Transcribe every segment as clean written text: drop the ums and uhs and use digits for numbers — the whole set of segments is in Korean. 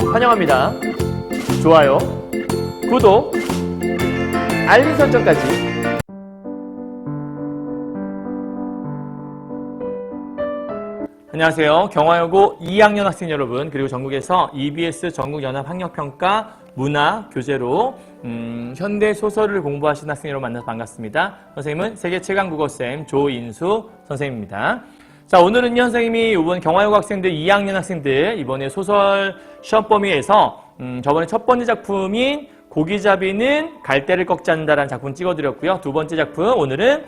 환영합니다. 좋아요, 구독, 알림 설정까지. 안녕하세요. 경화여고 2학년 학생 여러분, 그리고 전국에서 EBS 전국연합학력평가 문화 교재로 현대 소설을 공부하시는 학생 여러분 만나서 반갑습니다. 선생님은 세계 최강 국어쌤 조인수 선생님입니다. 자, 오늘은요, 선생님이 이번 경화여고 학생들 2학년 학생들 이번에 소설 시험 범위에서 저번에 첫 번째 작품인 고기잡이는 갈대를 꺾지 않는다라는 작품 찍어드렸고요. 두 번째 작품 오늘은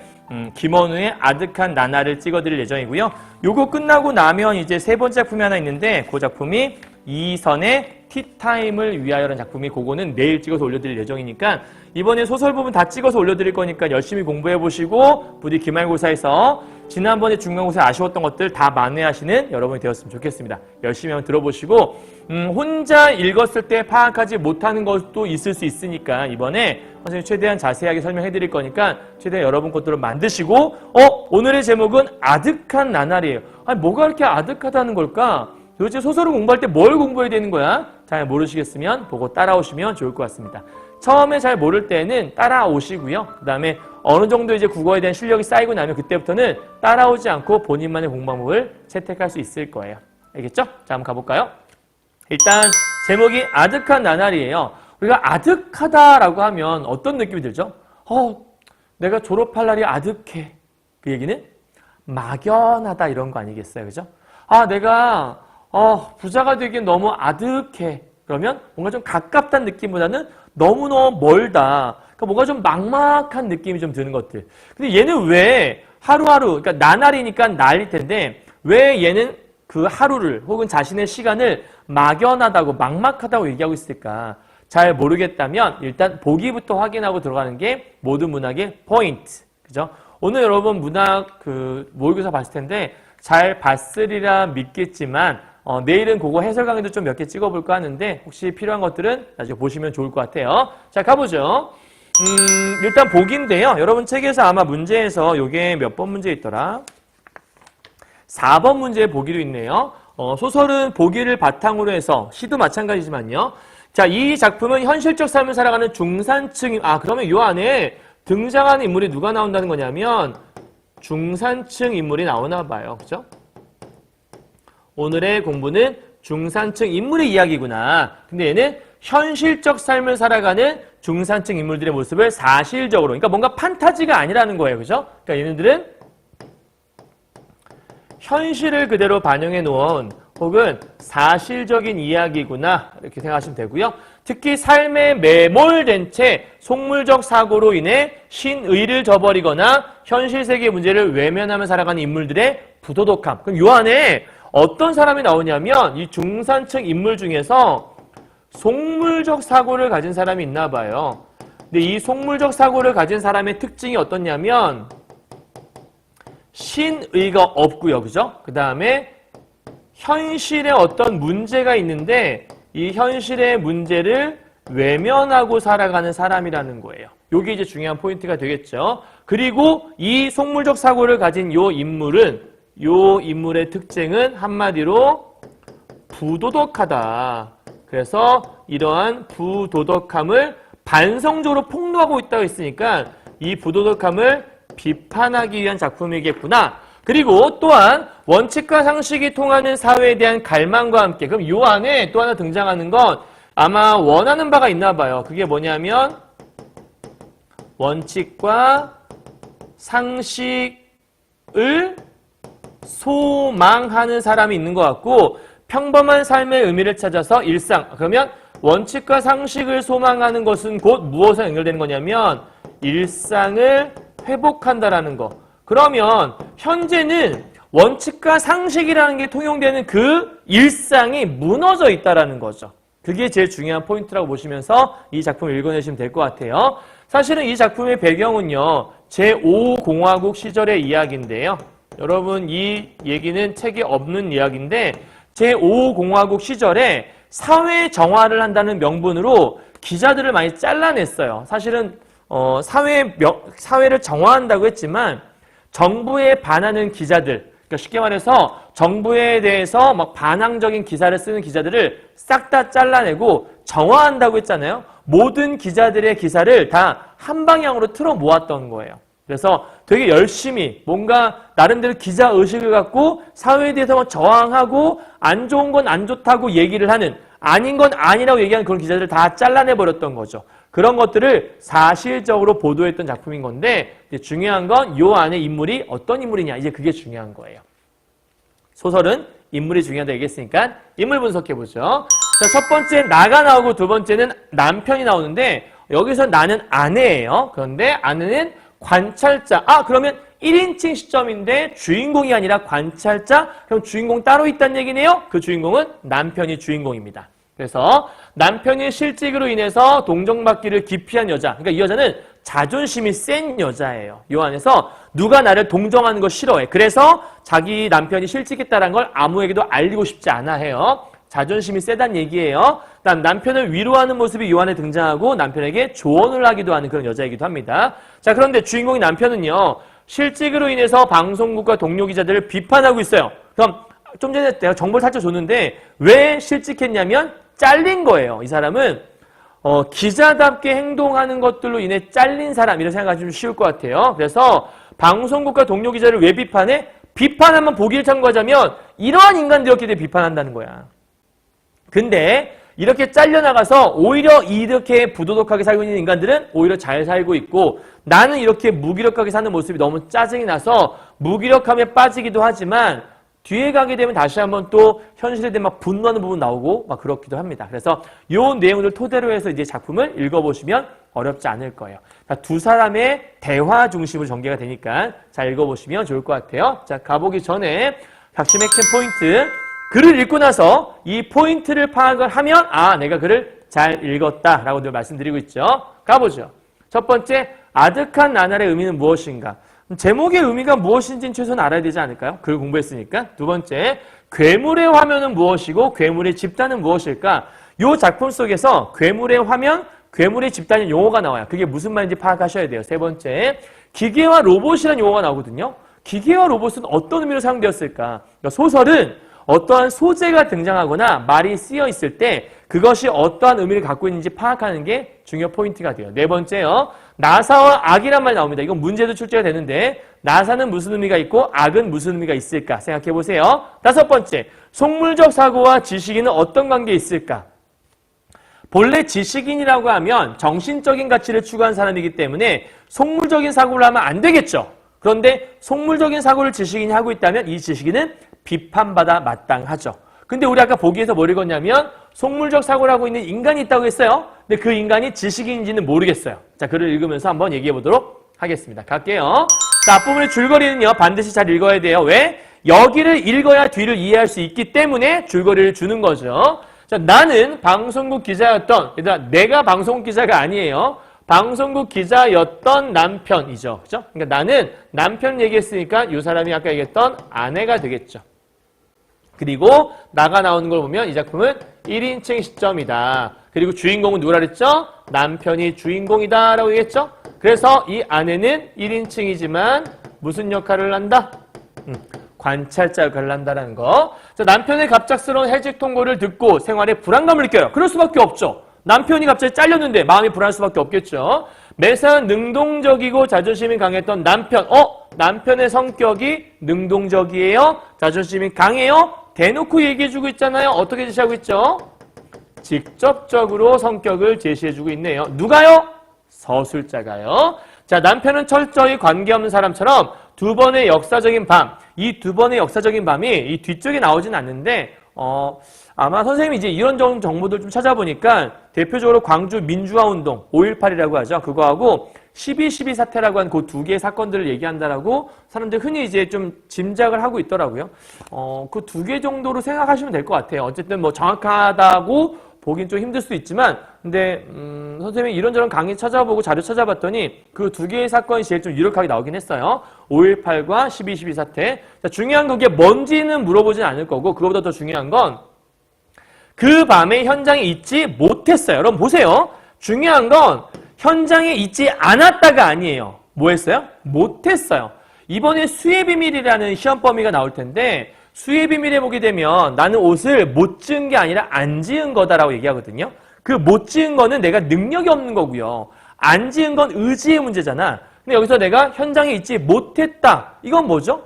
김원우의 아득한 나날을 찍어드릴 예정이고요. 요거 끝나고 나면 이제 세 번째 작품이 하나 있는데 그 작품이 이선의 티타임을 위하여라는 작품이 그거는 내일 찍어서 올려드릴 예정이니까 이번에 소설 부분 다 찍어서 올려드릴 거니까 열심히 공부해보시고 부디 기말고사에서 지난번에 중간고사에 아쉬웠던 것들 다 만회하시는 여러분이 되었으면 좋겠습니다. 열심히 한번 들어보시고 혼자 읽었을 때 파악하지 못하는 것도 있을 수 있으니까 이번에 선생님이 최대한 자세하게 설명해드릴 거니까 최대한 여러분 것들을 만드시고 오늘의 제목은 아득한 나날이에요. 아니 뭐가 이렇게 아득하다는 걸까? 도대체 소설을 공부할 때 뭘 공부해야 되는 거야? 잘 모르시겠으면 보고 따라오시면 좋을 것 같습니다. 처음에 잘 모를 때는 따라오시고요. 그 다음에 어느 정도 이제 국어에 대한 실력이 쌓이고 나면 그때부터는 따라오지 않고 본인만의 공부 방법을 채택할 수 있을 거예요. 알겠죠? 자, 한번 가볼까요? 일단 제목이 아득한 나날이에요. 우리가 아득하다라고 하면 어떤 느낌이 들죠? 내가 졸업할 날이 아득해. 그 얘기는 막연하다 이런 거 아니겠어요? 그죠? 내가 부자가 되기엔 너무 아득해. 그러면 뭔가 좀 가깝다는 느낌보다는 너무너무 멀다. 그러니까 뭔가 좀 막막한 느낌이 좀 드는 것들. 근데 얘는 왜 하루하루, 그러니까 나날이니까 날일 텐데 왜 얘는 그 하루를 혹은 자신의 시간을 막연하다고 막막하다고 얘기하고 있을까? 잘 모르겠다면 일단 보기부터 확인하고 들어가는 게 모든 문학의 포인트. 그죠? 오늘 여러분 문학 모의고사 봤을 텐데 잘 봤으리라 믿겠지만 내일은 그거 해설 강의도 좀 몇 개 찍어볼까 하는데 혹시 필요한 것들은 나중에 보시면 좋을 것 같아요. 자, 가보죠. 일단 보기인데요. 여러분 책에서 아마 문제에서 요게 몇 번 문제 있더라? 4번 문제 보기로 있네요. 소설은 보기를 바탕으로 해서 시도 마찬가지지만요. 자, 이 작품은 현실적 삶을 살아가는 중산층, 그러면 요 안에 등장하는 인물이 누가 나온다는 거냐면 중산층 인물이 나오나 봐요. 그죠? 오늘의 공부는 중산층 인물의 이야기구나. 근데 얘는 현실적 삶을 살아가는 중산층 인물들의 모습을 사실적으로, 그러니까 뭔가 판타지가 아니라는 거예요. 그죠? 그러니까 얘네들은 현실을 그대로 반영해 놓은 혹은 사실적인 이야기구나. 이렇게 생각하시면 되고요. 특히 삶에 매몰된 채 속물적 사고로 인해 신의를 저버리거나 현실 세계의 문제를 외면하며 살아가는 인물들의 부도덕함. 그럼 요 안에 어떤 사람이 나오냐면 이 중산층 인물 중에서 속물적 사고를 가진 사람이 있나 봐요. 근데 이 속물적 사고를 가진 사람의 특징이 어떻냐면 신의가 없고요. 그죠? 그 다음에 현실에 어떤 문제가 있는데 이 현실의 문제를 외면하고 살아가는 사람이라는 거예요. 이게 이제 중요한 포인트가 되겠죠. 그리고 이 속물적 사고를 가진 요 인물의 특징은 한마디로 부도덕하다. 그래서 이러한 부도덕함을 반성적으로 폭로하고 있다고 했으니까 이 부도덕함을 비판하기 위한 작품이겠구나. 그리고 또한 원칙과 상식이 통하는 사회에 대한 갈망과 함께 그럼 요 안에 또 하나 등장하는 건 아마 원하는 바가 있나 봐요. 그게 뭐냐면 원칙과 상식을 소망하는 사람이 있는 것 같고 평범한 삶의 의미를 찾아서 일상, 그러면 원칙과 상식을 소망하는 것은 곧 무엇에 연결되는 거냐면 일상을 회복한다라는 거. 그러면 현재는 원칙과 상식이라는 게 통용되는 그 일상이 무너져 있다라는 거죠. 그게 제일 중요한 포인트라고 보시면서 이 작품을 읽어내시면 될 것 같아요. 사실은 이 작품의 배경은요. 제5공화국 시절의 이야기인데요. 여러분 이 얘기는 책에 없는 이야기인데 제5공화국 시절에 사회 정화를 한다는 명분으로 기자들을 많이 잘라냈어요. 사실은 사회를 정화한다고 했지만 정부에 반하는 기자들, 그러니까 쉽게 말해서 정부에 대해서 막 반항적인 기사를 쓰는 기자들을 싹 다 잘라내고 정화한다고 했잖아요. 모든 기자들의 기사를 다 한 방향으로 틀어 모았던 거예요. 그래서 되게 열심히 뭔가 나름대로 기자 의식을 갖고 사회에 대해서 저항하고 안 좋은 건 안 좋다고 얘기를 하는, 아닌 건 아니라고 얘기하는 그런 기자들을 다 잘라내버렸던 거죠. 그런 것들을 사실적으로 보도했던 작품인 건데, 이제 중요한 건 요 안에 인물이 어떤 인물이냐, 이제 그게 중요한 거예요. 소설은 인물이 중요하다 얘기했으니까 인물 분석해보죠. 자, 첫 번째 나가 나오고 두 번째는 남편이 나오는데, 여기서 나는 아내예요. 그런데 아내는 관찰자. 그러면 1인칭 시점인데 주인공이 아니라 관찰자? 그럼 주인공 따로 있다는 얘기네요? 그 주인공은 남편이 주인공입니다. 그래서 남편이 실직으로 인해서 동정받기를 기피한 여자. 그러니까 이 여자는 자존심이 센 여자예요. 이 안에서 누가 나를 동정하는 거 싫어해. 그래서 자기 남편이 실직했다는 걸 아무에게도 알리고 싶지 않아 해요. 자존심이 세다는 얘기예요. 그다음 남편을 위로하는 모습이 이 안에 등장하고 남편에게 조언을 하기도 하는 그런 여자이기도 합니다. 자, 그런데 주인공인 남편은요. 실직으로 인해서 방송국과 동료 기자들을 비판하고 있어요. 그럼 좀 전에 내가 정보를 살짝 줬는데 왜 실직했냐면 잘린 거예요. 이 사람은 기자답게 행동하는 것들로 인해 잘린 사람이라고 생각하시면 쉬울 것 같아요. 그래서 방송국과 동료 기자를 왜 비판해? 비판하면 보기를 참고하자면 이러한 인간들이었기 때문에 비판한다는 거야. 근데 이렇게 잘려나가서 오히려 이렇게 부도덕하게 살고 있는 인간들은 오히려 잘 살고 있고, 나는 이렇게 무기력하게 사는 모습이 너무 짜증이 나서 무기력함에 빠지기도 하지만 뒤에 가게 되면 다시 한번 또 현실에 대해 막 분노하는 부분 나오고 막 그렇기도 합니다. 그래서 이 내용을 토대로 해서 이제 작품을 읽어보시면 어렵지 않을 거예요. 두 사람의 대화 중심으로 전개가 되니까 잘 읽어보시면 좋을 것 같아요. 자, 가보기 전에 핵심 포인트. 글을 읽고 나서 이 포인트를 파악을 하면 내가 글을 잘 읽었다라고 늘 말씀드리고 있죠. 가보죠. 첫 번째, 아득한 나날의 의미는 무엇인가? 제목의 의미가 무엇인지는 최소한 알아야 되지 않을까요? 글 공부했으니까. 두 번째, 괴물의 화면은 무엇이고 괴물의 집단은 무엇일까? 이 작품 속에서 괴물의 화면, 괴물의 집단의 용어가 나와요. 그게 무슨 말인지 파악하셔야 돼요. 세 번째, 기계와 로봇이라는 용어가 나오거든요. 기계와 로봇은 어떤 의미로 사용되었을까? 그러니까 소설은 어떠한 소재가 등장하거나 말이 쓰여 있을 때 그것이 어떠한 의미를 갖고 있는지 파악하는 게 중요 포인트가 돼요. 네 번째요. 나사와 악이란 말이 나옵니다. 이건 문제도 출제가 되는데 나사는 무슨 의미가 있고 악은 무슨 의미가 있을까 생각해 보세요. 다섯 번째. 속물적 사고와 지식인은 어떤 관계에 있을까? 본래 지식인이라고 하면 정신적인 가치를 추구한 사람이기 때문에 속물적인 사고를 하면 안 되겠죠. 그런데 속물적인 사고를 지식인이 하고 있다면 이 지식인은 비판받아 마땅하죠. 근데 우리 아까 보기에서 뭘 읽었냐면 속물적 사고를 하고 있는 인간이 있다고 했어요. 근데 그 인간이 지식인인지는 모르겠어요. 자, 글을 읽으면서 한번 얘기해 보도록 하겠습니다. 갈게요. 자, 앞부분의 줄거리는요. 반드시 잘 읽어야 돼요. 왜? 여기를 읽어야 뒤를 이해할 수 있기 때문에 줄거리를 주는 거죠. 자, 나는 방송국 기자였던, 얘들아, 내가 방송국 기자가 아니에요. 방송국 기자였던 남편이죠. 그죠? 그러니까 나는 남편 얘기했으니까 이 사람이 아까 얘기했던 아내가 되겠죠. 그리고 나가 나오는 걸 보면 이 작품은 1인칭 시점이다. 그리고 주인공은 누구라 그랬죠? 남편이 주인공이다 라고 얘기했죠? 그래서 이 아내는 1인칭이지만 무슨 역할을 한다? 관찰자 역할을 한다는 거. 자, 남편의 갑작스러운 해직 통보를 듣고 생활에 불안감을 느껴요. 그럴 수밖에 없죠. 남편이 갑자기 잘렸는데 마음이 불안할 수밖에 없겠죠. 매사에 능동적이고 자존심이 강했던 남편. 남편의 성격이 능동적이에요? 자존심이 강해요? 대놓고 얘기해주고 있잖아요. 어떻게 제시하고 있죠? 직접적으로 성격을 제시해주고 있네요. 누가요? 서술자가요. 자, 남편은 철저히 관계없는 사람처럼 두 번의 역사적인 밤. 이 두 번의 역사적인 밤이 이 뒤쪽에 나오진 않는데 아마 선생님이 이제 이런 정보들 좀 찾아보니까 대표적으로 광주 민주화 운동 5.18이라고 하죠. 그거하고 12.12 사태라고 한 그 두 개의 사건들을 얘기한다라고 사람들 흔히 이제 좀 짐작을 하고 있더라고요. 그 두 개 정도로 생각하시면 될 것 같아요. 어쨌든 뭐 정확하다고 보긴 좀 힘들 수 있지만, 근데 선생님이 이런저런 강의 찾아보고 자료 찾아봤더니 그 두 개의 사건이 제일 좀 유력하게 나오긴 했어요. 5.18과 12.12 사태. 자, 중요한 건 그게 뭔지는 물어보진 않을 거고, 그거보다 더 중요한 건 그 밤에 현장에 있지 못했어요. 여러분 보세요. 중요한 건 현장에 있지 않았다가 아니에요. 뭐 했어요? 못했어요. 이번에 수의 비밀이라는 시험 범위가 나올 텐데 수의 비밀에 보게 되면 나는 옷을 못 지은 게 아니라 안 지은 거다라고 얘기하거든요. 그 못 지은 거는 내가 능력이 없는 거고요. 안 지은 건 의지의 문제잖아. 근데 여기서 내가 현장에 있지 못했다. 이건 뭐죠?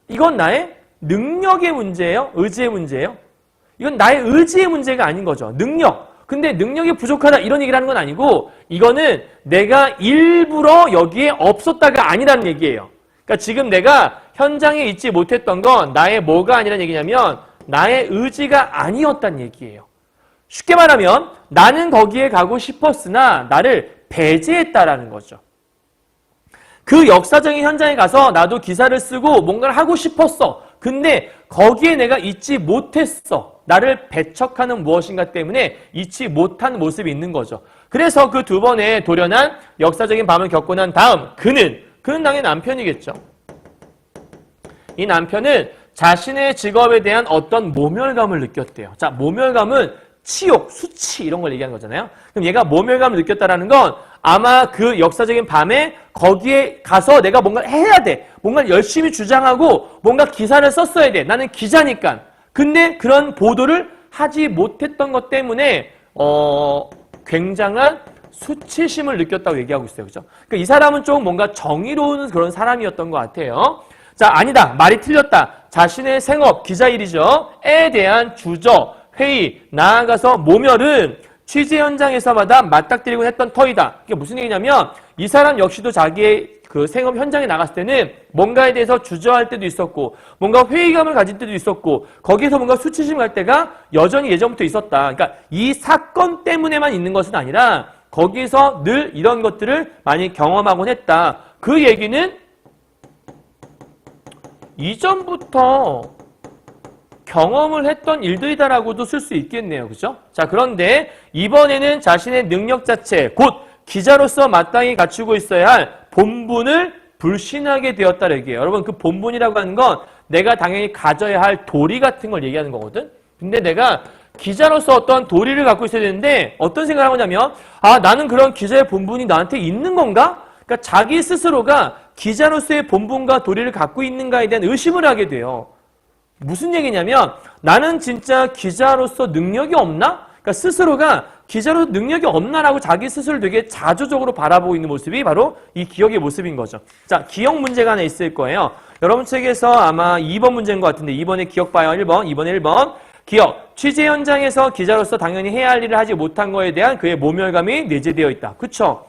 이건 나의 능력의 문제예요? 의지의 문제예요? 이건 나의 의지의 문제가 아닌 거죠. 능력. 근데 능력이 부족하다 이런 얘기를 하는 건 아니고 이거는 내가 일부러 여기에 없었다가 아니라는 얘기예요. 그러니까 지금 내가 현장에 있지 못했던 건 나의 뭐가 아니라는 얘기냐면 나의 의지가 아니었다는 얘기예요. 쉽게 말하면 나는 거기에 가고 싶었으나 나를 배제했다라는 거죠. 그 역사적인 현장에 가서 나도 기사를 쓰고 뭔가를 하고 싶었어. 근데 거기에 내가 있지 못했어. 나를 배척하는 무엇인가 때문에 있지 못한 모습이 있는 거죠. 그래서 그 두 번의 도련한 역사적인 밤을 겪고 난 다음 그는 당연히 남편이겠죠. 이 남편은 자신의 직업에 대한 어떤 모멸감을 느꼈대요. 자, 모멸감은 치욕, 수치 이런 걸 얘기하는 거잖아요. 그럼 얘가 모멸감을 느꼈다라는 건 아마 그 역사적인 밤에 거기에 가서 내가 뭔가를 해야 돼. 뭔가를 열심히 주장하고 뭔가 기사를 썼어야 돼. 나는 기자니까. 근데 그런 보도를 하지 못했던 것 때문에 굉장한 수치심을 느꼈다고 얘기하고 있어요. 그죠? 그러니까 이 사람은 좀 뭔가 정의로운 그런 사람이었던 것 같아요. 자, 아니다. 말이 틀렸다. 자신의 생업, 기자 일이죠. 에 대한 주저, 회의, 나아가서 모멸은 취재 현장에서마다 맞닥뜨리곤 했던 터이다. 이게 무슨 얘기냐면 이 사람 역시도 자기의 그 생업 현장에 나갔을 때는 뭔가에 대해서 주저할 때도 있었고 뭔가 회의감을 가질 때도 있었고 거기에서 뭔가 수치심 갈 때가 여전히 예전부터 있었다. 그러니까 이 사건 때문에만 있는 것은 아니라 거기에서 늘 이런 것들을 많이 경험하곤 했다. 그 얘기는 이전부터 경험을 했던 일들이다라고도 쓸 수 있겠네요. 그죠? 자, 그런데 이번에는 자신의 능력 자체, 곧 기자로서 마땅히 갖추고 있어야 할 본분을 불신하게 되었다는 얘기예요. 여러분, 그 본분이라고 하는 건 내가 당연히 가져야 할 도리 같은 걸 얘기하는 거거든? 근데 내가 기자로서 어떤 도리를 갖고 있어야 되는데 어떤 생각을 하냐면 나는 그런 기자의 본분이 나한테 있는 건가? 그러니까 자기 스스로가 기자로서의 본분과 도리를 갖고 있는가에 대한 의심을 하게 돼요. 무슨 얘기냐면 나는 진짜 기자로서 능력이 없나? 그러니까 스스로가 기자로서 능력이 없나라고 자기 스스로를 되게 자조적으로 바라보고 있는 모습이 바로 이 기억의 모습인 거죠. 자, 기억 문제가 하나 있을 거예요. 여러분 책에서 아마 2번 문제인 것 같은데 2번에 기억 봐요. 1번, 2번에 1번. 기억. 취재 현장에서 기자로서 당연히 해야 할 일을 하지 못한 거에 대한 그의 모멸감이 내재되어 있다. 그쵸?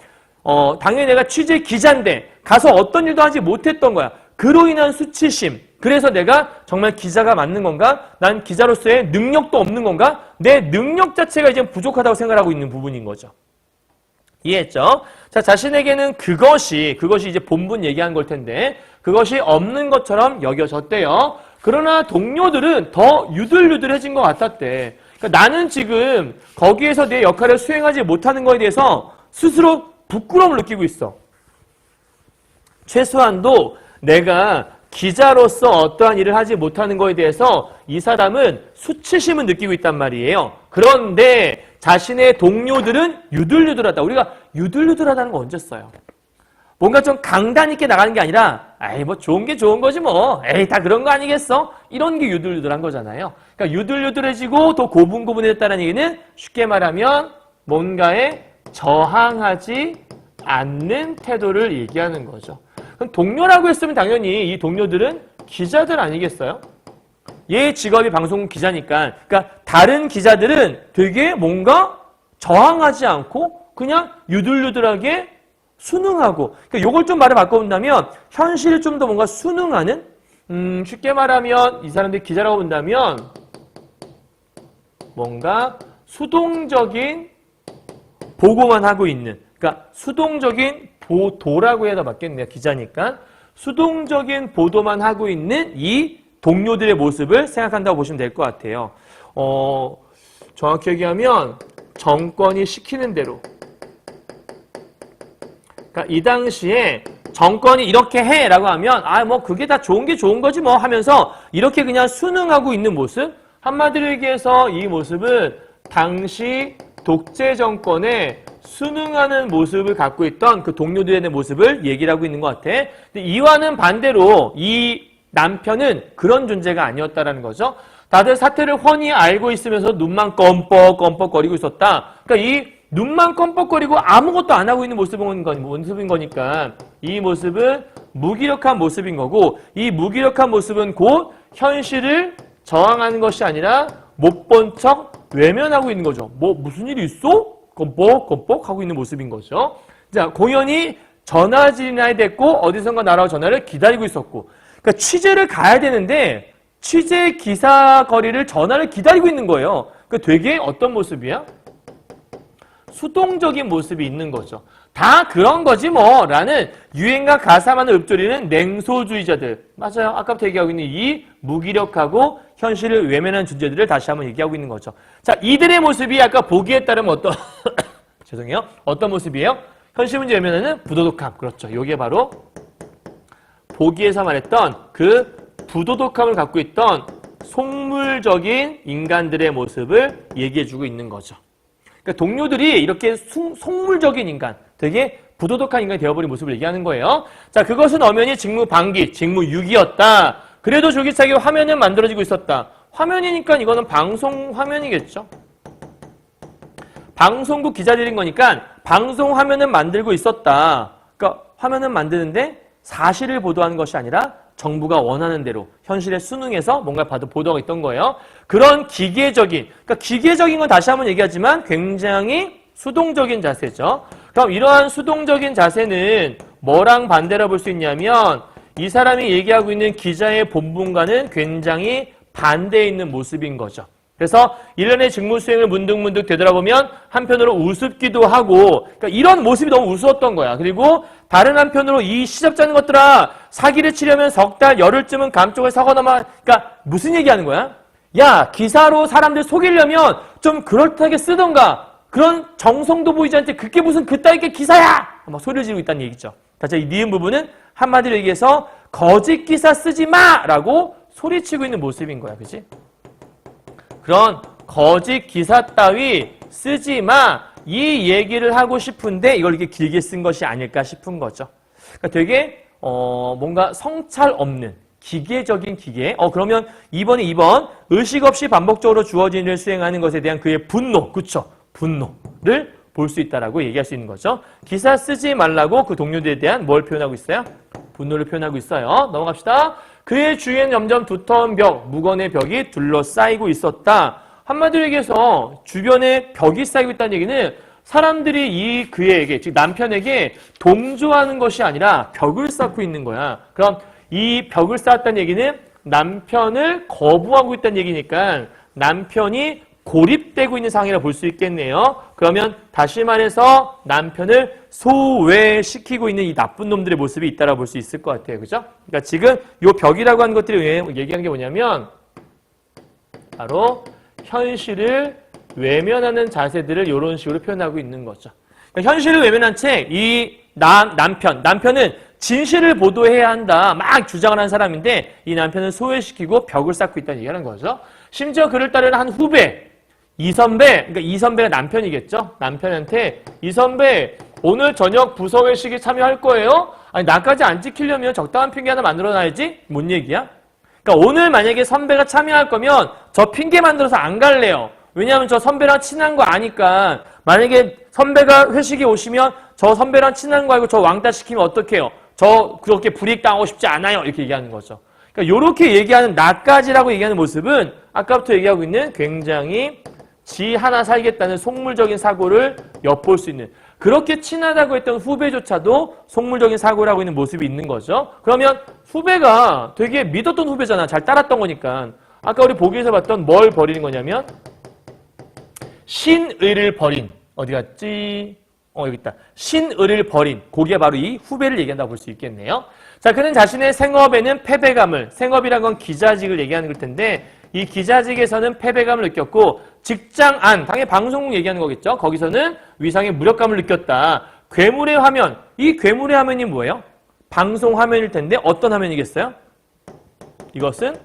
당연히 내가 취재 기자인데 가서 어떤 일도 하지 못했던 거야. 그로 인한 수치심. 그래서 내가 정말 기자가 맞는 건가? 난 기자로서의 능력도 없는 건가? 내 능력 자체가 이제 부족하다고 생각하고 있는 부분인 거죠. 이해했죠? 자, 자신에게는 그것이 이제 본분 얘기한 걸 텐데 그것이 없는 것처럼 여겨졌대요. 그러나 동료들은 더 유들유들해진 것 같았대. 그러니까 나는 지금 거기에서 내 역할을 수행하지 못하는 거에 대해서 스스로 부끄러움을 느끼고 있어. 최소한도 내가 기자로서 어떠한 일을 하지 못하는 거에 대해서 이 사람은 수치심을 느끼고 있단 말이에요. 그런데 자신의 동료들은 유들유들하다. 우리가 유들유들하다는 거 언제 써요? 뭔가 좀 강단 있게 나가는 게 아니라 뭐 좋은 게 좋은 거지 뭐. 다 그런 거 아니겠어? 이런 게 유들유들한 거잖아요. 그러니까 유들유들해지고 더 고분고분해졌다는 얘기는 쉽게 말하면 뭔가에 저항하지 않는 태도를 얘기하는 거죠. 그럼 동료라고 했으면 당연히 이 동료들은 기자들 아니겠어요? 얘 직업이 방송국 기자니까. 그러니까 다른 기자들은 되게 뭔가 저항하지 않고 그냥 유들유들하게 순응하고. 그러니까 요걸 좀 말을 바꿔본다면 현실을 좀 더 뭔가 순응하는? 쉽게 말하면 이 사람들이 기자라고 본다면 뭔가 수동적인 보고만 하고 있는. 그러니까 수동적인 보도라고 해야 더 맞겠네요. 기자니까. 수동적인 보도만 하고 있는 이 동료들의 모습을 생각한다고 보시면 될 것 같아요. 정확히 얘기하면 정권이 시키는 대로. 그러니까 이 당시에 정권이 이렇게 해라고 하면 뭐 그게 다 좋은 게 좋은 거지 뭐 하면서 이렇게 그냥 순응하고 있는 모습. 한마디로 얘기해서 이 모습은 당시 독재 정권의 순응하는 모습을 갖고 있던 그 동료들의 모습을 얘기를 하고 있는 것 같아. 근데 이와는 반대로 이 남편은 그런 존재가 아니었다라는 거죠. 다들 사태를 훤히 알고 있으면서 눈만 껌뻑껌뻑거리고 있었다. 그러니까 이 눈만 껌뻑거리고 아무것도 안 하고 있는 모습인 거니까 이 모습은 무기력한 모습인 거고, 이 무기력한 모습은 곧 현실을 저항하는 것이 아니라 못 본 척 외면하고 있는 거죠. 뭐 무슨 일이 있어? 껌뻑껌뻑 하고 있는 모습인 거죠. 자, 공연이 전화질이나 됐고 어디선가 날아온 전화를 기다리고 있었고, 그러니까 취재를 가야 되는데 취재 기사 거리를 전화를 기다리고 있는 거예요. 그러니까 되게 어떤 모습이야? 수동적인 모습이 있는 거죠. 다 그런 거지 뭐 라는 유행과 가사만을 읊조리는 냉소주의자들. 맞아요. 아까부터 얘기하고 있는 이 무기력하고 현실을 외면하는 존재들을 다시 한번 얘기하고 있는 거죠. 자, 이들의 모습이 아까 보기에 따르면 어떤 죄송해요. 어떤 모습이에요? 현실 문제 외면하는 부도덕함. 그렇죠. 이게 바로 보기에서 말했던 그 부도덕함을 갖고 있던 속물적인 인간들의 모습을 얘기해주고 있는 거죠. 그러니까 동료들이 이렇게 속물적인 인간, 되게 부도덕한 인간이 되어버린 모습을 얘기하는 거예요. 자, 그것은 엄연히 직무방기, 직무유기였다. 그래도 줄기차게 화면은 만들어지고 있었다. 화면이니까 이거는 방송 화면이겠죠. 방송국 기자들인 거니까 방송 화면은 만들고 있었다. 그러니까 화면은 만드는데 사실을 보도하는 것이 아니라 정부가 원하는 대로 현실에 순응해서 뭔가 보도하고 있던 거예요. 그런 기계적인, 그러니까 기계적인 건 다시 한번 얘기하지만 굉장히 수동적인 자세죠. 그럼 이러한 수동적인 자세는 뭐랑 반대로 볼 수 있냐면 이 사람이 얘기하고 있는 기자의 본분과는 굉장히 반대에 있는 모습인 거죠. 그래서 일련의 직무 수행을 문득문득 되돌아보면 한편으로 우습기도 하고, 그러니까 이런 모습이 너무 우스웠던 거야. 그리고 다른 한편으로 이 시접자는 것들아, 사기를 치려면 석 달, 열흘쯤은 감쪽을 사거나마, 그러니까 무슨 얘기하는 거야? 야, 기사로 사람들 속이려면 좀 그럴듯하게 쓰던가, 그런 정성도 보이지 않는데 그게 무슨 그따위 게 기사야! 막 소리를 지르고 있다는 얘기죠. 다시 이 니은 부분은 한마디로 얘기해서 거짓 기사 쓰지 마! 라고 소리치고 있는 모습인 거야. 그치? 그런 거짓 기사 따위 쓰지 마! 이 얘기를 하고 싶은데 이걸 이렇게 길게 쓴 것이 아닐까 싶은 거죠. 그러니까 되게 뭔가 성찰 없는 기계적인 기계. 그러면 2번이 2번 의식 없이 반복적으로 주어진 일을 수행하는 것에 대한 그의 분노. 그쵸? 분노를 볼 수 있다라고 얘기할 수 있는 거죠. 기사 쓰지 말라고 그 동료들에 대한 뭘 표현하고 있어요? 분노를 표현하고 있어요. 넘어갑시다. 그의 주위엔 점점 두터운 벽, 무건의 벽이 둘러싸이고 있었다. 한마디로 얘기해서 주변에 벽이 쌓이고 있다는 얘기는 사람들이 그에게, 즉 남편에게 동조하는 것이 아니라 벽을 쌓고 있는 거야. 그럼 이 벽을 쌓았다는 얘기는 남편을 거부하고 있다는 얘기니까 남편이 고립되고 있는 상황이라 볼 수 있겠네요. 그러면 다시 말해서 남편을 소외시키고 있는 이 나쁜 놈들의 모습이 있다라 볼 수 있을 것 같아요. 그죠? 그러니까 지금 이 벽이라고 하는 것들이 얘기한 게 뭐냐면 바로 현실을 외면하는 자세들을 이런 식으로 표현하고 있는 거죠. 그러니까 현실을 외면한 채 이 남편은 진실을 보도해야 한다. 막 주장을 하는 사람인데 이 남편은 소외시키고 벽을 쌓고 있다는 얘기하는 거죠. 심지어 그를 따르는 한 후배, 이선배, 그러니까 이선배가 남편이겠죠. 남편한테 이선배 오늘 저녁 부서회식에 참여할 거예요? 아니 나까지 안 지키려면 적당한 핑계 하나 만들어놔야지. 뭔 얘기야? 그러니까 오늘 만약에 선배가 참여할 거면 저 핑계 만들어서 안 갈래요. 왜냐하면 저 선배랑 친한 거 아니까. 만약에 선배가 회식에 오시면 저 선배랑 친한 거 알고 저 왕따 시키면 어떡해요? 저 그렇게 불이익당하고 싶지 않아요. 이렇게 얘기하는 거죠. 그러니까 이렇게 얘기하는 나까지라고 얘기하는 모습은 아까부터 얘기하고 있는 굉장히 지 하나 살겠다는 속물적인 사고를 엿볼 수 있는, 그렇게 친하다고 했던 후배조차도 속물적인 사고를 하고 있는 모습이 있는 거죠. 그러면 후배가 되게 믿었던 후배잖아. 잘 따랐던 거니까. 아까 우리 보기에서 봤던 뭘 버리는 거냐면 신의를 버린, 어디 갔지? 여기 있다. 신의를 버린, 그게 바로 이 후배를 얘기한다고 볼 수 있겠네요. 자, 그는 자신의 생업에는 패배감을, 생업이란 건 기자직을 얘기하는 걸 텐데 이 기자직에서는 패배감을 느꼈고 직장 안, 당연히 방송국 얘기하는 거겠죠. 거기서는 위상의 무력감을 느꼈다. 괴물의 화면, 이 괴물의 화면이 뭐예요? 방송 화면일 텐데 어떤 화면이겠어요? 이것은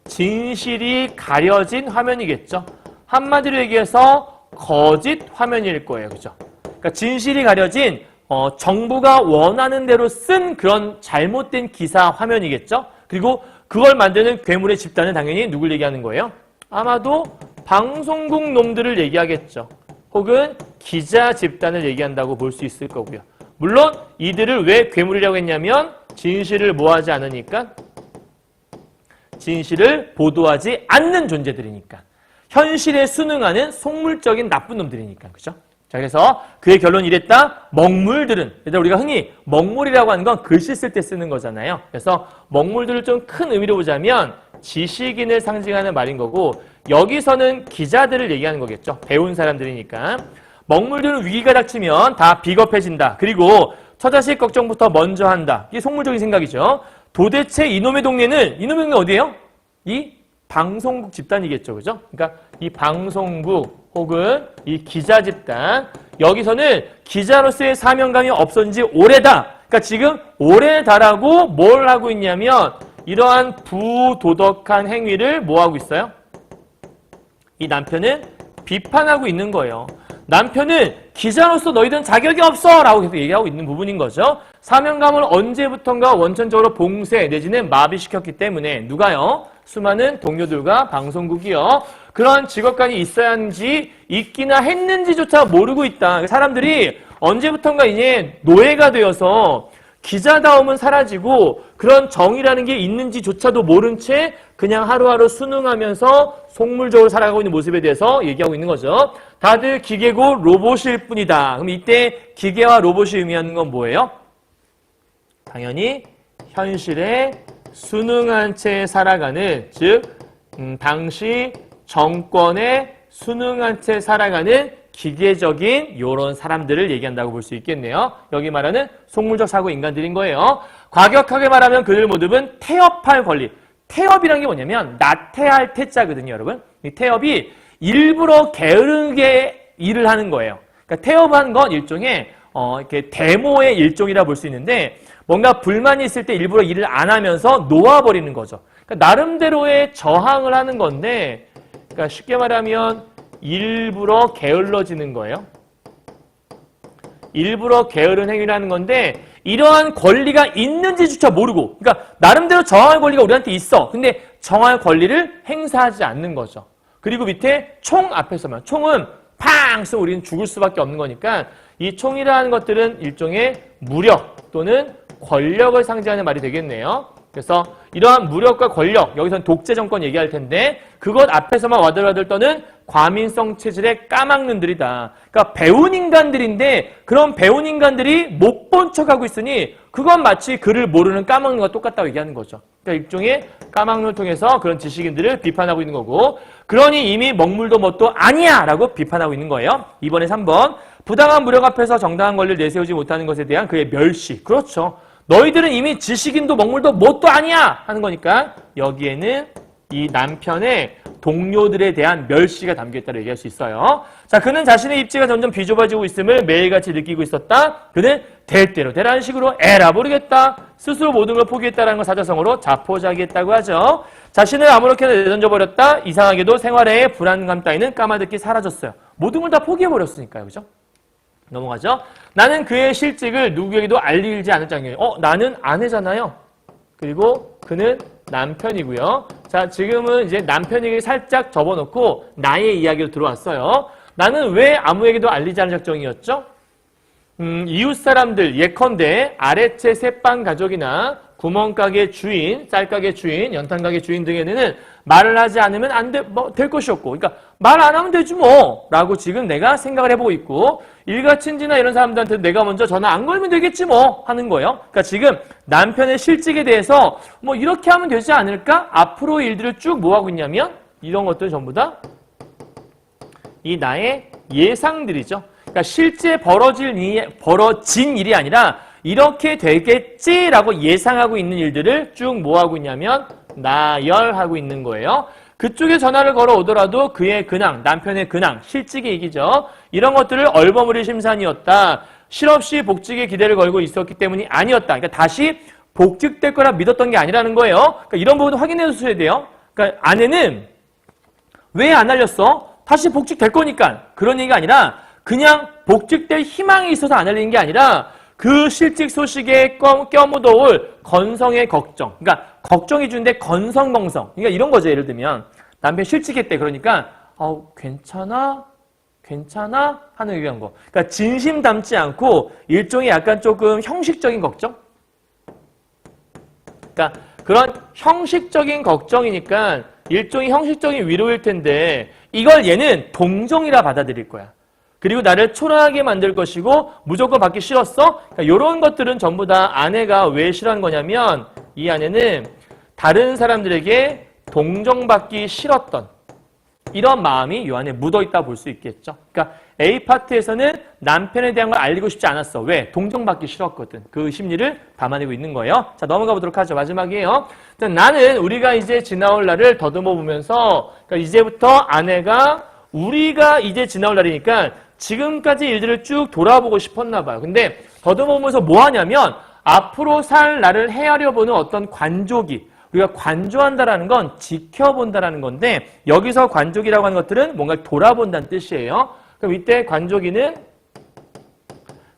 진실이 가려진 화면이겠죠. 한마디로 얘기해서 거짓 화면일 거예요. 그죠? 그러니까 진실이 가려진 정부가 원하는 대로 쓴 그런 잘못된 기사 화면이겠죠? 그리고 그걸 만드는 괴물의 집단은 당연히 누굴 얘기하는 거예요? 아마도 방송국 놈들을 얘기하겠죠. 혹은 기자 집단을 얘기한다고 볼 수 있을 거고요. 물론 이들을 왜 괴물이라고 했냐면 진실을 모하지 않으니까, 진실을 보도하지 않는 존재들이니까, 현실에 순응하는 속물적인 나쁜 놈들이니까. 그죠? 자, 그래서 그의 결론이 이랬다. 먹물들은, 얘들아 우리가 흔히 먹물이라고 하는 건 글씨 쓸 때 쓰는 거잖아요. 그래서 먹물들을 좀 큰 의미로 보자면 지식인을 상징하는 말인 거고, 여기서는 기자들을 얘기하는 거겠죠. 배운 사람들이니까. 먹물들은 위기가 닥치면 다 비겁해진다. 그리고 처자식 걱정부터 먼저 한다. 이게 속물적인 생각이죠. 도대체 이놈의 동네는 어디예요? 이 방송국 집단이겠죠. 그죠? 그러니까 이 방송국 혹은 이 기자 집단, 여기서는 기자로서의 사명감이 없어진 지 오래다. 그러니까 지금 오래다라고 뭘 하고 있냐면 이러한 부도덕한 행위를 뭐 하고 있어요? 이 남편은 비판하고 있는 거예요. 남편은 기자로서 너희들은 자격이 없어! 라고 계속 얘기하고 있는 부분인 거죠. 사명감을 언제부턴가 원천적으로 봉쇄 내지는 마비시켰기 때문에 누가요? 수많은 동료들과 방송국이요. 그런 직업관이 있어야 하는지 있기나 했는지조차 모르고 있다. 사람들이 언제부턴가 이제 노예가 되어서 기자다움은 사라지고 그런 정의라는 게 있는지조차도 모른 채 그냥 하루하루 순응하면서 속물적으로 살아가고 있는 모습에 대해서 얘기하고 있는 거죠. 다들 기계고 로봇일 뿐이다. 그럼 이때 기계와 로봇이 의미하는 건 뭐예요? 당연히 현실에 순응한 채 살아가는, 즉 당시 정권에 순응한 채 살아가는 기계적인 이런 사람들을 얘기한다고 볼 수 있겠네요. 여기 말하는 속물적 사고 인간들인 거예요. 과격하게 말하면 그들 모두는 태업할 권리. 태업이란 게 뭐냐면 나태할 태자거든요, 여러분. 이 태업이 일부러 게으르게 일을 하는 거예요. 그러니까 태업한 건 일종의 이렇게 데모의 일종이라 볼 수 있는데 뭔가 불만이 있을 때 일부러 일을 안 하면서 놓아버리는 거죠. 그러니까 나름대로의 저항을 하는 건데, 그러니까 쉽게 말하면 일부러 게을러지는 거예요. 일부러 게으른 행위를 하는 건데 이러한 권리가 있는지조차 모르고, 그러니까 나름대로 정할 권리가 우리한테 있어. 근데 정할 권리를 행사하지 않는 거죠. 그리고 밑에 총 앞에서만, 총은 팡 쓰면 우리는 죽을 수밖에 없는 거니까 이 총이라는 것들은 일종의 무력 또는 권력을 상징하는 말이 되겠네요. 그래서 이러한 무력과 권력, 여기서는 독재 정권 얘기할 텐데 그것 앞에서만 와들와들 떠는 과민성 체질의 까막눈들이다. 그러니까 배운 인간들인데 그런 배운 인간들이 못 본 척하고 있으니 그건 마치 그를 모르는 까막눈과 똑같다고 얘기하는 거죠. 그러니까 일종의 까막눈을 통해서 그런 지식인들을 비판하고 있는 거고, 그러니 이미 먹물도 뭣도 아니야 라고 비판하고 있는 거예요. 이번에 3번, 부당한 무력 앞에서 정당한 권리를 내세우지 못하는 것에 대한 그의 멸시. 그렇죠. 너희들은 이미 지식인도 먹물도 뭣도 아니야 하는 거니까 여기에는 이 남편의 동료들에 대한 멸시가 담겨있다고 얘기할 수 있어요. 자, 그는 자신의 입지가 점점 비좁아지고 있음을 매일같이 느끼고 있었다. 그는 될 대로 되라는 식으로 에라 모르겠다. 스스로 모든 걸 포기했다는 걸 사자성어로 자포자기했다고 하죠. 자신을 아무렇게나 내던져버렸다. 이상하게도 생활의 불안감 따위는 까마득히 사라졌어요. 모든 걸 다 포기해버렸으니까요. 그죠? 넘어가죠. 나는 그의 실직을 누구에게도 알리지 않을 장면이에요. 나는 아내잖아요. 그리고 그는 남편이고요. 자, 지금은 이제 남편에게 살짝 접어놓고 나의 이야기로 들어왔어요. 나는 왜 아무에게도 알리지 않을 작정이었죠? 이웃 사람들, 예컨대 아래채 새빵 가족이나 구멍가게 주인, 쌀가게 주인, 연탄가게 주인 등에는 말을 하지 않으면 될 것이 없고, 그러니까 말 안 하면 되지 뭐 라고 지금 내가 생각을 해보고 있고, 일가친지나 이런 사람들한테 내가 먼저 전화 안 걸면 되겠지 뭐 하는 거예요. 그러니까 지금 남편의 실직에 대해서 뭐 이렇게 하면 되지 않을까? 앞으로의 일들을 쭉 뭐 하고 있냐면 이런 것들 전부 다 이 나의 예상들이죠. 그러니까 실제 벌어진 일이 아니라 이렇게 되겠지라고 예상하고 있는 일들을 쭉 뭐 하고 있냐면 나열하고 있는 거예요. 그쪽에 전화를 걸어오더라도 그의 근황, 남편의 근황, 실직의 얘기죠. 이런 것들을 얼버무릴 심산이었다. 실없이 복직에 기대를 걸고 있었기 때문이 아니었다. 그러니까 다시 복직될 거라 믿었던 게 아니라는 거예요. 그러니까 이런 부분도 확인해 주셔야 돼요. 그러니까 아내는 왜 안 알렸어? 다시 복직될 거니까. 그런 얘기가 아니라 그냥 복직될 희망이 있어서 안 알리는 게 아니라 그 실직 소식에 껴묻어올 건성의 걱정. 그러니까 걱정이 주는데 건성건성. 그러니까 이런 거죠. 예를 들면 남편 실직했대. 그러니까 괜찮아? 괜찮아? 하는 의견 거. 그러니까 진심 담지 않고 일종의 약간 조금 형식적인 걱정? 그러니까 그런 형식적인 걱정이니까 일종의 형식적인 위로일 텐데 이걸 얘는 동정이라 받아들일 거야. 그리고 나를 초라하게 만들 것이고 무조건 받기 싫었어? 그러니까 이런 것들은 전부 다 아내가 왜 싫어하는 거냐면 이 아내는 다른 사람들에게 동정받기 싫었던 이런 마음이 이 안에 묻어있다 볼 수 있겠죠. 그러니까 A파트에서는 남편에 대한 걸 알리고 싶지 않았어. 왜? 동정받기 싫었거든. 그 심리를 담아내고 있는 거예요. 자, 넘어가 보도록 하죠. 마지막이에요. 나는 우리가 이제 지나올 날을 더듬어 보면서 그러니까 이제부터 아내가 우리가 이제 지나올 날이니까 지금까지 일들을 쭉 돌아보고 싶었나 봐요. 근데 더듬어 보면서 뭐 하냐면 앞으로 살 날을 헤아려 보는 어떤 관조기. 우리가 관조한다라는 건 지켜본다라는 건데 여기서 관조기라고 하는 것들은 뭔가 돌아본다는 뜻이에요. 그럼 이때 관조기는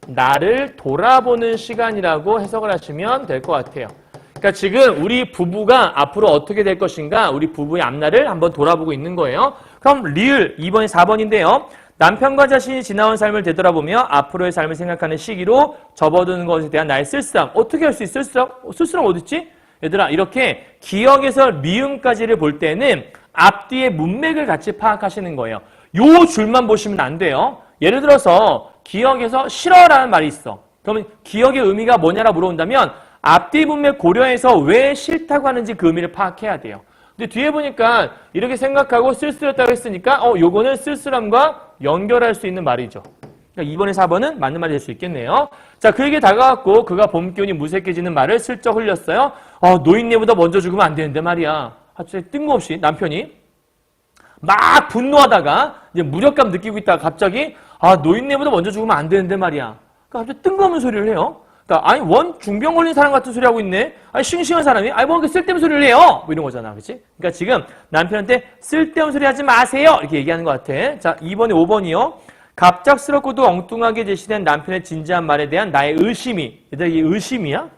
나를 돌아보는 시간이라고 해석을 하시면 될 것 같아요. 그러니까 지금 우리 부부가 앞으로 어떻게 될 것인가 우리 부부의 앞날을 한번 돌아보고 있는 거예요. 그럼 리을 2번이 4번인데요. 남편과 자신이 지나온 삶을 되돌아보며 앞으로의 삶을 생각하는 시기로 접어드는 것에 대한 나의 쓸쓸함. 어떻게 할 수 있어? 쓸쓸함 어디 있지? 얘들아 이렇게 기억에서 미음까지를 볼 때는 앞뒤의 문맥을 같이 파악하시는 거예요. 요 줄만 보시면 안 돼요. 예를 들어서 기억에서 싫어라는 말이 있어. 그러면 기억의 의미가 뭐냐라 물어본다면 앞뒤 문맥 고려해서 왜 싫다고 하는지 그 의미를 파악해야 돼요. 근데 뒤에 보니까 이렇게 생각하고 쓸쓸했다고 했으니까 요거는 쓸쓸함과 연결할 수 있는 말이죠. 그러니까 2번에 4번은 맞는 말이 될 수 있겠네요. 자, 그에게 다가왔고 그가 봄 기운이 무색해지는 말을 슬쩍 흘렸어요. 노인네보다 먼저 죽으면 안 되는데 말이야. 갑자기 뜬금없이 남편이 막 분노하다가 이제 무력감 느끼고 있다가 갑자기 노인네보다 먼저 죽으면 안 되는데 말이야. 그러니까 갑자기 뜬금없는 소리를 해요. 그러니까 아니 원 중병 걸린 사람 같은 소리 하고 있네. 아니 싱싱한 사람이 뭐 이렇게 쓸데없는 소리를 해요. 뭐 이런 거잖아, 그렇지? 그러니까 지금 남편한테 쓸데없는 소리 하지 마세요 이렇게 얘기하는 것 같아. 자, 2번에 5번이요. 갑작스럽고도 엉뚱하게 제시된 남편의 진지한 말에 대한 나의 의심이. 얘들아 이게 의심이야?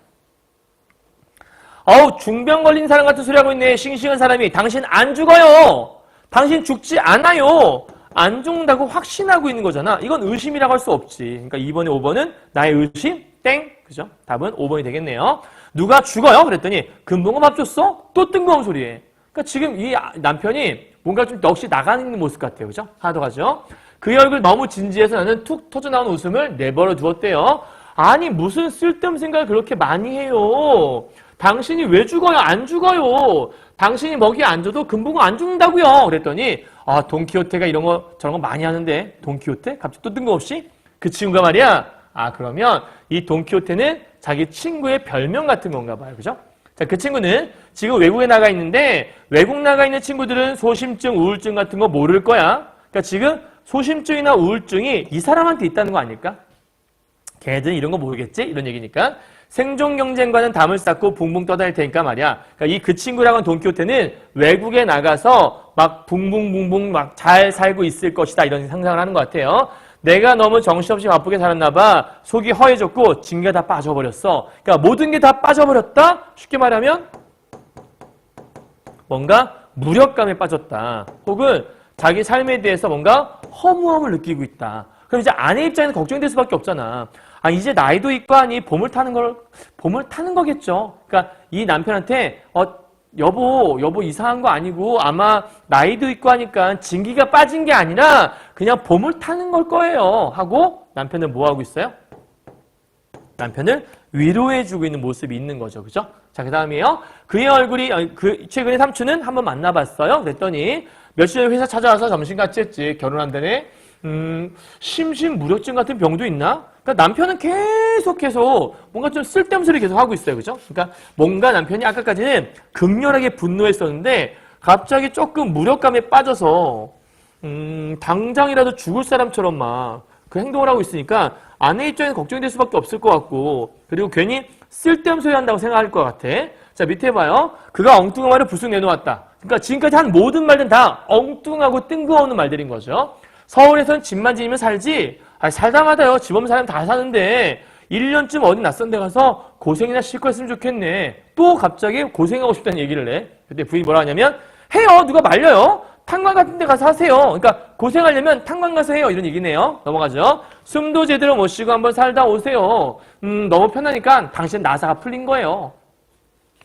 중병 걸린 사람 같은 소리 하고 있네. 싱싱한 사람이. 당신 안 죽어요. 당신 죽지 않아요. 안 죽는다고 확신하고 있는 거잖아. 이건 의심이라고 할 수 없지. 그러니까 2번에 5번은 나의 의심? 땡. 그죠? 답은 5번이 되겠네요. 누가 죽어요? 그랬더니 금붕어 밥 줬어? 또 뜬금없는 소리해. 그러니까 지금 이 남편이 뭔가 좀 넋이 나가는 있는 모습 같아요. 그죠? 하나 더 가죠. 그의 얼굴 너무 진지해서 나는 툭 터져나온 웃음을 내버려 두었대요. 아니 무슨 쓸데없는 생각을 그렇게 많이 해요. 당신이 왜 죽어요? 안 죽어요. 당신이 먹이 안 줘도 금붕어 안 죽는다고요. 그랬더니 돈키호테가 이런 거 저런 거 많이 하는데 돈키호테? 갑자기 또 뜬금없이? 그 친구가 말이야. 그러면 이 돈키호테는 자기 친구의 별명 같은 건가 봐요. 그죠? 자, 그 친구는 지금 외국에 나가 있는데 외국 나가 있는 친구들은 소심증, 우울증 같은 거 모를 거야. 그러니까 지금 소심증이나 우울증이 이 사람한테 있다는 거 아닐까? 걔네들은 이런 거 모르겠지? 이런 얘기니까. 생존 경쟁과는 담을 쌓고 붕붕 떠다닐 테니까 말이야. 그러니까 그 친구라고 하는 돈키호테는 외국에 나가서 막 붕붕붕붕 막 잘 살고 있을 것이다. 이런 상상을 하는 것 같아요. 내가 너무 정신없이 바쁘게 살았나 봐. 속이 허해졌고 진게 다 빠져버렸어. 그러니까 모든 게 다 빠져버렸다? 쉽게 말하면 뭔가 무력감에 빠졌다. 혹은 자기 삶에 대해서 뭔가 허무함을 느끼고 있다. 그럼 이제 아내 입장에서 걱정이 될 수밖에 없잖아. 이제 나이도 있고 하니 봄을 타는 거겠죠. 그러니까 이 남편한테 여보 이상한 거 아니고 아마 나이도 있고 하니까 진기가 빠진 게 아니라 그냥 봄을 타는 걸 거예요. 하고 남편은 뭐 하고 있어요? 남편을 위로해주고 있는 모습이 있는 거죠. 그죠? 자, 그 다음이에요. 그의 얼굴이, 최근에 삼촌은 한번 만나봤어요. 그랬더니 며칠 전에 회사 찾아와서 점심 같이 했지. 결혼한다네. 심신무력증 같은 병도 있나? 그러니까 남편은 계속해서 뭔가 좀 쓸데없는 소리 계속 하고 있어요. 그죠? 그러니까 뭔가 남편이 아까까지는 극렬하게 분노했었는데 갑자기 조금 무력감에 빠져서 당장이라도 죽을 사람처럼 막 그 행동을 하고 있으니까 아내 입장에서 걱정이 될 수밖에 없을 것 같고 그리고 괜히 쓸데없는 소리 한다고 생각할 것 같아. 자 밑에 봐요. 그가 엉뚱한 말을 부수고 내놓았다. 그러니까 지금까지 한 모든 말들은 다 엉뚱하고 뜬금없는 말들인 거죠. 서울에선 집만 지으면 살지. 살다 마다요. 집 없는 사람 다 사는데 1년쯤 어디 낯선 데 가서 고생이나 실컷 했으면 좋겠네. 또 갑자기 고생하고 싶다는 얘기를 해. 그때 부인이 뭐라 하냐면 해요. 누가 말려요. 탄광 같은 데 가서 하세요. 그러니까 고생하려면 탄광 가서 해요. 이런 얘기네요. 넘어가죠. 숨도 제대로 못 쉬고 한번 살다 오세요. 너무 편하니까 당신 나사가 풀린 거예요.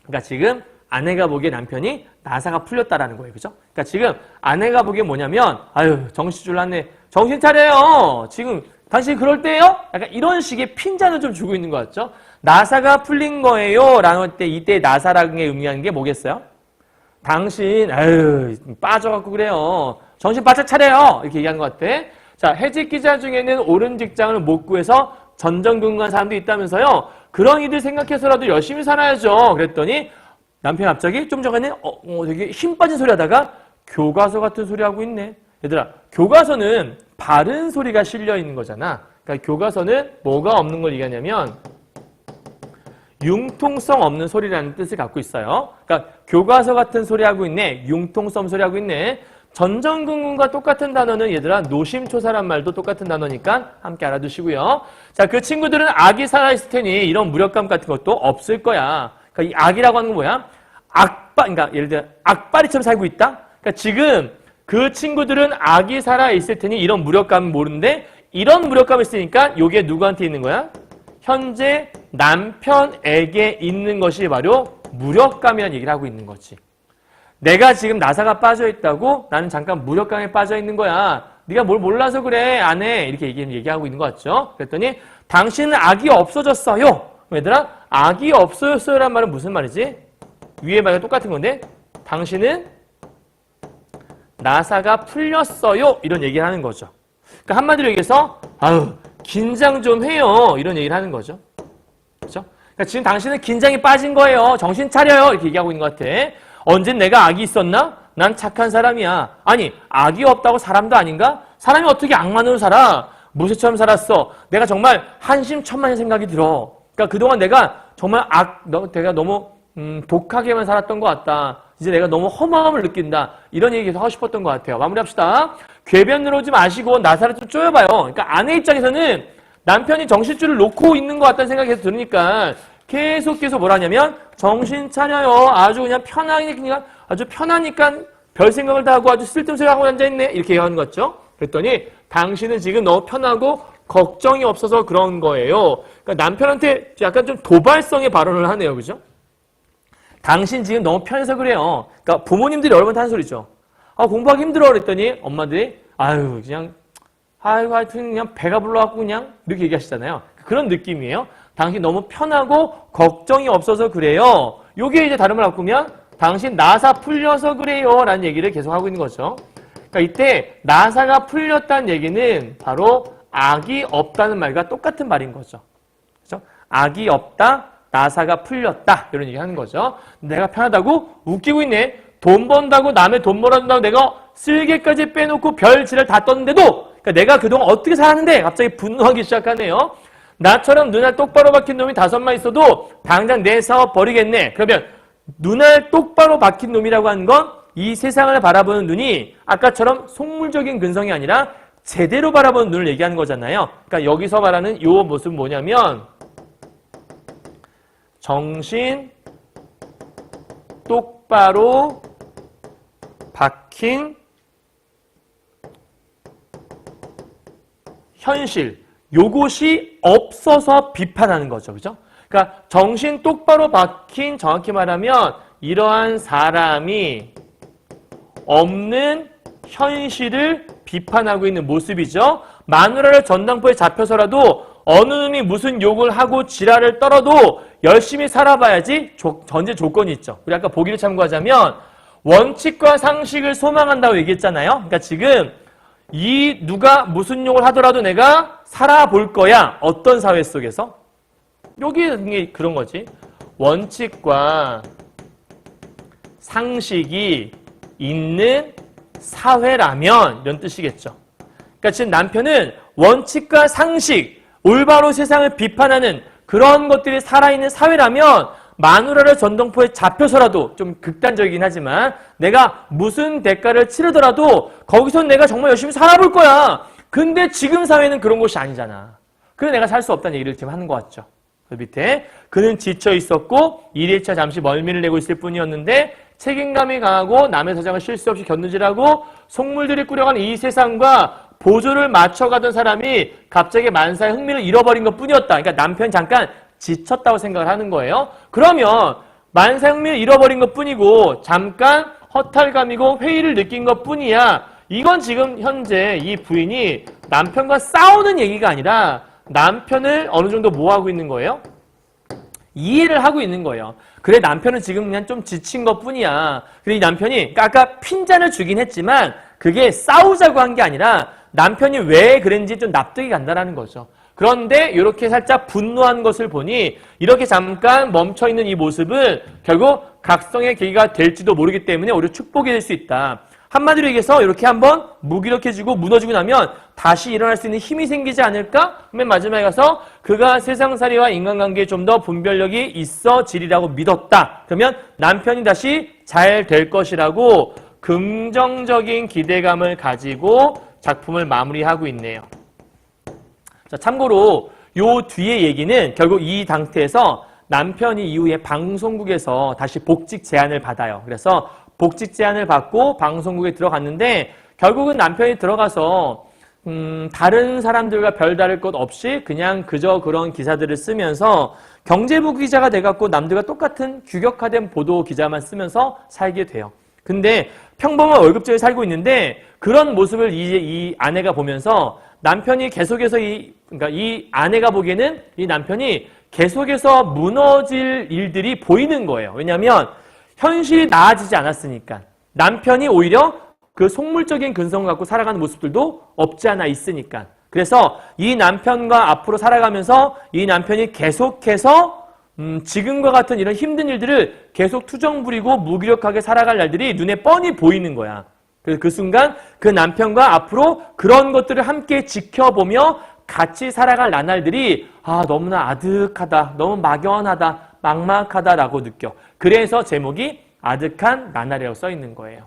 그러니까 지금 아내가 보기에 남편이 나사가 풀렸다라는 거예요. 그죠? 그러니까 지금 아내가 보기에 뭐냐면 아유 정신 줄났네. 정신 차려요. 지금 당신 그럴 때요? 약간 이런 식의 핀잔을 좀 주고 있는 것 같죠? 나사가 풀린 거예요. 라는 때 이때 나사라는 게 의미하는 게 뭐겠어요? 당신 아유 빠져갖고 그래요. 정신 바짝 차려요. 이렇게 얘기하는 것 같아. 자 해직 기자 중에는 옳은 직장을 못 구해서 전전긍긍한 사람도 있다면서요. 그런 일을 생각해서라도 열심히 살아야죠. 그랬더니 남편이 갑자기 좀 전에 되게 힘 빠진 소리 하다가 교과서 같은 소리 하고 있네. 얘들아 교과서는 바른 소리가 실려 있는 거잖아. 그러니까 교과서는 뭐가 없는 걸 얘기하냐면 융통성 없는 소리라는 뜻을 갖고 있어요. 그러니까 교과서 같은 소리 하고 있네. 융통성 소리 하고 있네. 전전긍긍과 똑같은 단어는 얘들아 노심초사란 말도 똑같은 단어니까 함께 알아두시고요. 자, 그 친구들은 악이 살아있을 테니 이런 무력감 같은 것도 없을 거야. 그러니까 이 악이라고 하는 건 뭐야? 그러니까 예를 들어 악바리처럼 살고 있다? 그러니까 지금 그 친구들은 악이 살아있을 테니 이런 무력감은 모르는데 이런 무력감을 있으니까 이게 누구한테 있는 거야? 현재 남편에게 있는 것이 바로 무력감이라는 얘기를 하고 있는 거지. 내가 지금 나사가 빠져있다고 나는 잠깐 무력감에 빠져있는 거야. 네가 뭘 몰라서 그래 아내 이렇게 얘기하고 있는 거 같죠? 그랬더니 당신은 악이 없어졌어요. 얘들아 악이 없어졌어요 란 말은 무슨 말이지? 위에 말과 똑같은 건데 당신은 나사가 풀렸어요 이런 얘기를 하는 거죠. 그러니까 한마디로 얘기해서 아유 긴장 좀 해요 이런 얘기를 하는 거죠. 그렇죠? 그러니까 지금 당신은 긴장이 빠진 거예요. 정신 차려요 이렇게 얘기하고 있는 것 같아. 언젠 내가 악이 있었나? 난 착한 사람이야. 아니 악이 없다고 사람도 아닌가? 사람이 어떻게 악만으로 살아? 모세처럼 살았어. 내가 정말 한심천만의 생각이 들어. 그러니까 그동안 내가 정말 내가 너무 독하게만 살았던 것 같다. 이제 내가 너무 허무함을 느낀다. 이런 얘기 계속 하고 싶었던 것 같아요. 마무리합시다. 궤변으로 오지 마시고 나사를 좀 쪼여봐요. 그러니까 아내 입장에서는 남편이 정신줄을 놓고 있는 것 같다는 생각이 계속 들으니까 계속 뭐라 하냐면 정신 차려요. 아주 그냥 편하니까 아주 편하니까 별 생각을 다 하고 아주 쓸데없는 소리 하고 앉아있네. 이렇게 얘기하는 것 같죠. 그랬더니 당신은 지금 너무 편하고 걱정이 없어서 그런 거예요. 그러니까 남편한테 약간 좀 도발성의 발언을 하네요. 그죠? 당신 지금 너무 편해서 그래요. 그러니까 부모님들이 여러 번 하는 소리죠. 공부하기 힘들어 그랬더니 엄마들이 아유 그냥 아이고 하여튼 그냥 배가 불러갖고 그냥 이렇게 얘기하시잖아요. 그런 느낌이에요. 당신 너무 편하고 걱정이 없어서 그래요. 요게 이제 다른 말 바꾸면 당신 나사 풀려서 그래요 라는 얘기를 계속 하고 있는 거죠. 그러니까 이때 나사가 풀렸다는 얘기는 바로 악이 없다는 말과 똑같은 말인 거죠. 그렇죠? 악이 없다, 나사가 풀렸다 이런 얘기 하는 거죠. 내가 편하다고 웃기고 있네. 돈 번다고 남의 돈 벌어준다고 내가 쓸개까지 빼놓고 별 지랄 다 떴는데도 그러니까 내가 그동안 어떻게 살았는데 갑자기 분노하기 시작하네요. 나처럼 눈알 똑바로 박힌 놈이 5만 있어도 당장 내 사업 버리겠네. 그러면 눈알 똑바로 박힌 놈이라고 하는 건 이 세상을 바라보는 눈이 아까처럼 속물적인 근성이 아니라 제대로 바라보는 눈을 얘기하는 거잖아요. 그러니까 여기서 말하는 이 모습은 뭐냐면 정신 똑바로 박힌 현실, 요것이 없어서 비판하는 거죠. 그죠? 그러니까 정신 똑바로 박힌, 정확히 말하면 이러한 사람이 없는 현실을 비판하고 있는 모습이죠. 마누라를 전당포에 잡혀서라도 어느 놈이 무슨 욕을 하고 지랄을 떨어도 열심히 살아봐야지 전제 조건이 있죠. 우리 아까 보기를 참고하자면 원칙과 상식을 소망한다고 얘기했잖아요. 그러니까 지금 누가 무슨 욕을 하더라도 내가 살아볼 거야. 어떤 사회 속에서? 여기 그런 거지. 원칙과 상식이 있는 사회라면 이런 뜻이겠죠. 그러니까 지금 남편은 원칙과 상식, 올바로 세상을 비판하는 그런 것들이 살아있는 사회라면 마누라를 전동포에 잡혀서라도 좀 극단적이긴 하지만 내가 무슨 대가를 치르더라도 거기서 내가 정말 열심히 살아볼 거야. 근데 지금 사회는 그런 것이 아니잖아. 그래서 내가 살 수 없다는 얘기를 지금 하는 것 같죠. 그 밑에 그는 지쳐 있었고 일일차 잠시 멀미를 내고 있을 뿐이었는데 책임감이 강하고 남의 사정을 실수 없이 견누질하고 속물들이 꾸려가는 이 세상과 보조를 맞춰가던 사람이 갑자기 만사의 흥미를 잃어버린 것뿐이었다. 그러니까 남편이 잠깐 지쳤다고 생각을 하는 거예요. 그러면 만사의 흥미를 잃어버린 것뿐이고 잠깐 허탈감이고 회의를 느낀 것뿐이야. 이건 지금 현재 이 부인이 남편과 싸우는 얘기가 아니라 남편을 어느 정도 뭐 하고 있는 거예요? 이해를 하고 있는 거예요. 그래, 남편은 지금 그냥 좀 지친 것뿐이야. 그래, 이 남편이 아까 핀잔을 주긴 했지만 그게 싸우자고 한 게 아니라 남편이 왜 그랬는지 좀 납득이 간다는 거죠. 그런데 이렇게 살짝 분노한 것을 보니 이렇게 잠깐 멈춰있는 이 모습은 결국 각성의 계기가 될지도 모르기 때문에 오히려 축복이 될 수 있다. 한마디로 얘기해서 이렇게 한번 무기력해지고 무너지고 나면 다시 일어날 수 있는 힘이 생기지 않을까? 맨 마지막에 가서 그가 세상살이와 인간관계에 좀 더 분별력이 있어지리라고 믿었다. 그러면 남편이 다시 잘 될 것이라고 긍정적인 기대감을 가지고 작품을 마무리하고 있네요. 자, 참고로 요 뒤에 얘기는 결국 이 상태에서 남편이 이후에 방송국에서 다시 복직 제안을 받아요. 그래서 복직 제안을 받고 방송국에 들어갔는데 결국은 남편이 들어가서 다른 사람들과 별다를 것 없이 그냥 그저 그런 기사들을 쓰면서 경제부 기자가 돼갖고 남들과 똑같은 규격화된 보도 기자만 쓰면서 살게 돼요. 근데 평범한 월급제에 살고 있는데 그런 모습을 이제 이 아내가 보면서 남편이 계속해서 그러니까 이 아내가 보기에는 이 남편이 계속해서 무너질 일들이 보이는 거예요. 왜냐하면 현실이 나아지지 않았으니까. 남편이 오히려 그 속물적인 근성을 갖고 살아가는 모습들도 없지 않아 있으니까. 그래서 이 남편과 앞으로 살아가면서 이 남편이 계속해서 지금과 같은 이런 힘든 일들을 계속 투정 부리고 무기력하게 살아갈 날들이 눈에 뻔히 보이는 거야. 그래서 그 순간 그 남편과 앞으로 그런 것들을 함께 지켜보며 같이 살아갈 나날들이 너무나 아득하다, 너무 막연하다, 막막하다라고 느껴. 그래서 제목이 아득한 나날이라고 써 있는 거예요.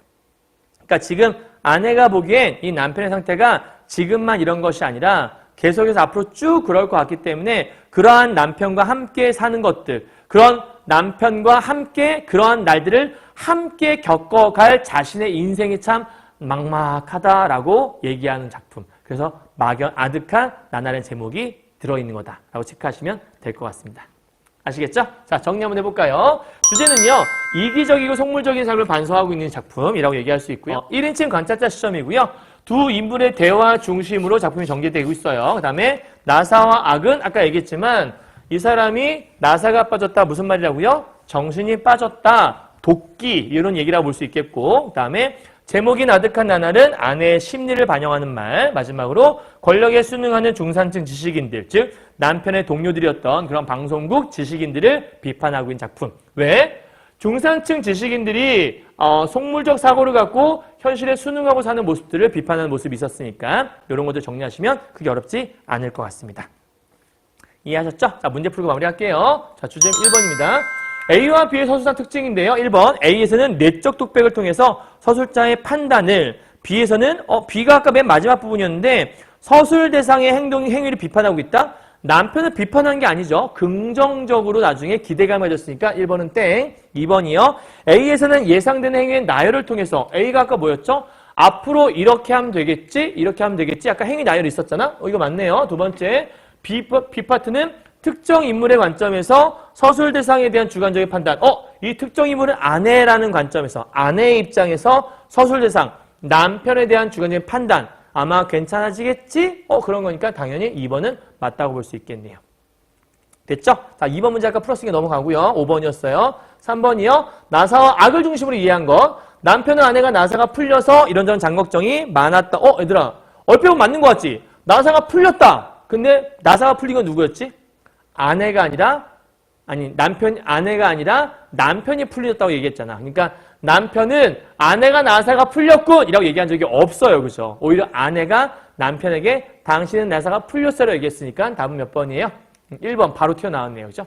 그러니까 지금 아내가 보기엔 이 남편의 상태가 지금만 이런 것이 아니라 계속해서 앞으로 쭉 그럴 것 같기 때문에 그러한 남편과 함께 사는 것들, 그런 남편과 함께 그러한 날들을 함께 겪어갈 자신의 인생이 참 막막하다라고 얘기하는 작품. 그래서 아득한 나날의 제목이 들어있는 거다라고 체크하시면 될 것 같습니다. 아시겠죠? 자, 정리 한번 해볼까요? 주제는요, 이기적이고 속물적인 삶을 반성하고 있는 작품이라고 얘기할 수 있고요. 1인칭 관찰자 시점이고요. 두 인물의 대화 중심으로 작품이 전개되고 있어요. 그 다음에 나사와 악은 아까 얘기했지만 이 사람이 나사가 빠졌다 무슨 말이라고요? 정신이 빠졌다, 도끼 이런 얘기라고 볼 수 있겠고, 그 다음에 제목인 아득한 나날은 아내의 심리를 반영하는 말, 마지막으로 권력에 순응하는 중산층 지식인들, 즉 남편의 동료들이었던 그런 방송국 지식인들을 비판하고 있는 작품. 왜? 중산층 지식인들이 속물적 사고를 갖고 현실에 순응하고 사는 모습들을 비판하는 모습이 있었으니까 이런 것들 정리하시면 그게 어렵지 않을 것 같습니다. 이해하셨죠? 자, 문제 풀고 마무리할게요. 자, 주제 1번입니다. A와 B의 서술상 특징인데요. 1번, A에서는 내적 독백을 통해서 서술자의 판단을, B에서는 B가 아까 맨 마지막 부분이었는데 서술 대상의 행위를 비판하고 있다. 남편을 비판한 게 아니죠. 긍정적으로 나중에 기대감을 가졌으니까 1번은 땡. 2번이요. A에서는 예상되는 행위의 나열을 통해서 A가 아까 뭐였죠? 앞으로 이렇게 하면 되겠지? 이렇게 하면 되겠지? 아까 행위 나열이 있었잖아? 이거 맞네요. 두 번째, B 파트는 특정 인물의 관점에서 서술 대상에 대한 주관적인 판단. 이 특정 인물은 아내라는 관점에서, 아내의 입장에서 서술 대상, 남편에 대한 주관적인 판단. 아마 괜찮아지겠지? 그런 거니까 당연히 2번은 맞다고 볼 수 있겠네요. 됐죠? 자, 2번 문제 아까 풀었으니까 넘어가고요. 5번이었어요. 3번이요. 나사와 악을 중심으로 이해한 것. 남편은 아내가 나사가 풀려서 이런저런 장걱정이 많았다. 얘들아, 얼핏 보면 맞는 것 같지? 나사가 풀렸다. 근데 나사가 풀린 건 누구였지? 아내가 아니라 남편이 풀렸다고 얘기했잖아. 그러니까 남편은 아내가 나사가 풀렸군! 이라고 얘기한 적이 없어요. 그죠? 오히려 아내가 남편에게 당신은 나사가 풀렸어라고 얘기했으니까 답은 몇 번이에요? 1번 바로 튀어나왔네요. 그죠?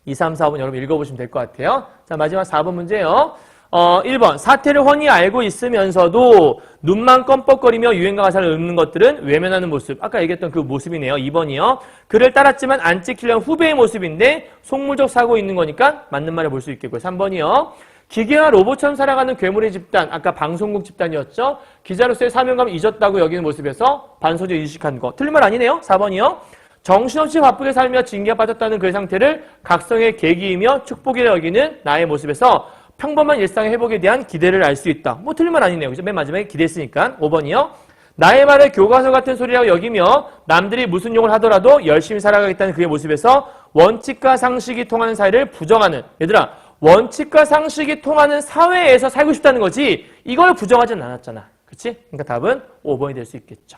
2, 3, 4번 여러분 읽어보시면 될 것 같아요. 자, 마지막 4번 문제요. 1번 사태를 훤히 알고 있으면서도 눈만 껌뻑거리며 유행가 가사를 읊는 것들은 외면하는 모습. 아까 얘기했던 그 모습이네요. 2번이요. 그를 따랐지만 안 찍히려는 후배의 모습인데 속물적 사고 있는 거니까 맞는 말을 볼 수 있겠고요. 3번이요. 기계와 로봇처럼 살아가는 괴물의 집단. 아까 방송국 집단이었죠. 기자로서의 사명감을 잊었다고 여기는 모습에서 반소적 인식한 거. 틀린 말 아니네요. 4번이요. 정신없이 바쁘게 살며 징계가 빠졌다는 그 상태를 각성의 계기이며 축복이라 여기는 나의 모습에서 평범한 일상의 회복에 대한 기대를 알 수 있다. 뭐 틀린 말 아니네요. 그죠? 맨 마지막에 기대했으니까. 5번이요. 나의 말을 교과서 같은 소리라고 여기며 남들이 무슨 욕을 하더라도 열심히 살아가겠다는 그의 모습에서 원칙과 상식이 통하는 사회를 부정하는. 얘들아, 원칙과 상식이 통하는 사회에서 살고 싶다는 거지 이걸 부정하진 않았잖아. 그치? 그러니까 답은 5번이 될 수 있겠죠.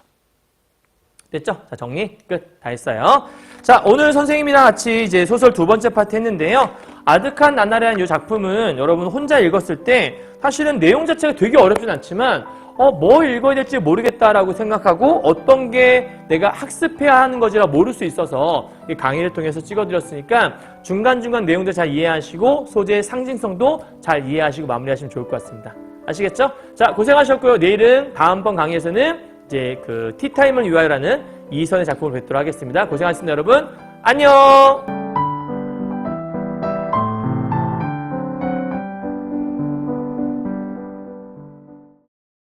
됐죠? 자, 정리 끝. 다 했어요. 자, 오늘 선생님이랑 같이 이제 소설 두 번째 파트 했는데요. 아득한 나날이라는 이 작품은 여러분 혼자 읽었을 때 사실은 내용 자체가 되게 어렵진 않지만 뭐 읽어야 될지 모르겠다라고 생각하고 어떤 게 내가 학습해야 하는 거지라 모를 수 있어서 강의를 통해서 찍어드렸으니까 중간중간 내용도 잘 이해하시고 소재의 상징성도 잘 이해하시고 마무리하시면 좋을 것 같습니다. 아시겠죠? 자, 고생하셨고요. 내일은 다음번 강의에서는 이제 그 티타임을 위하여라는 이선의 작품을 뵙도록 하겠습니다. 고생하셨습니다, 여러분. 안녕!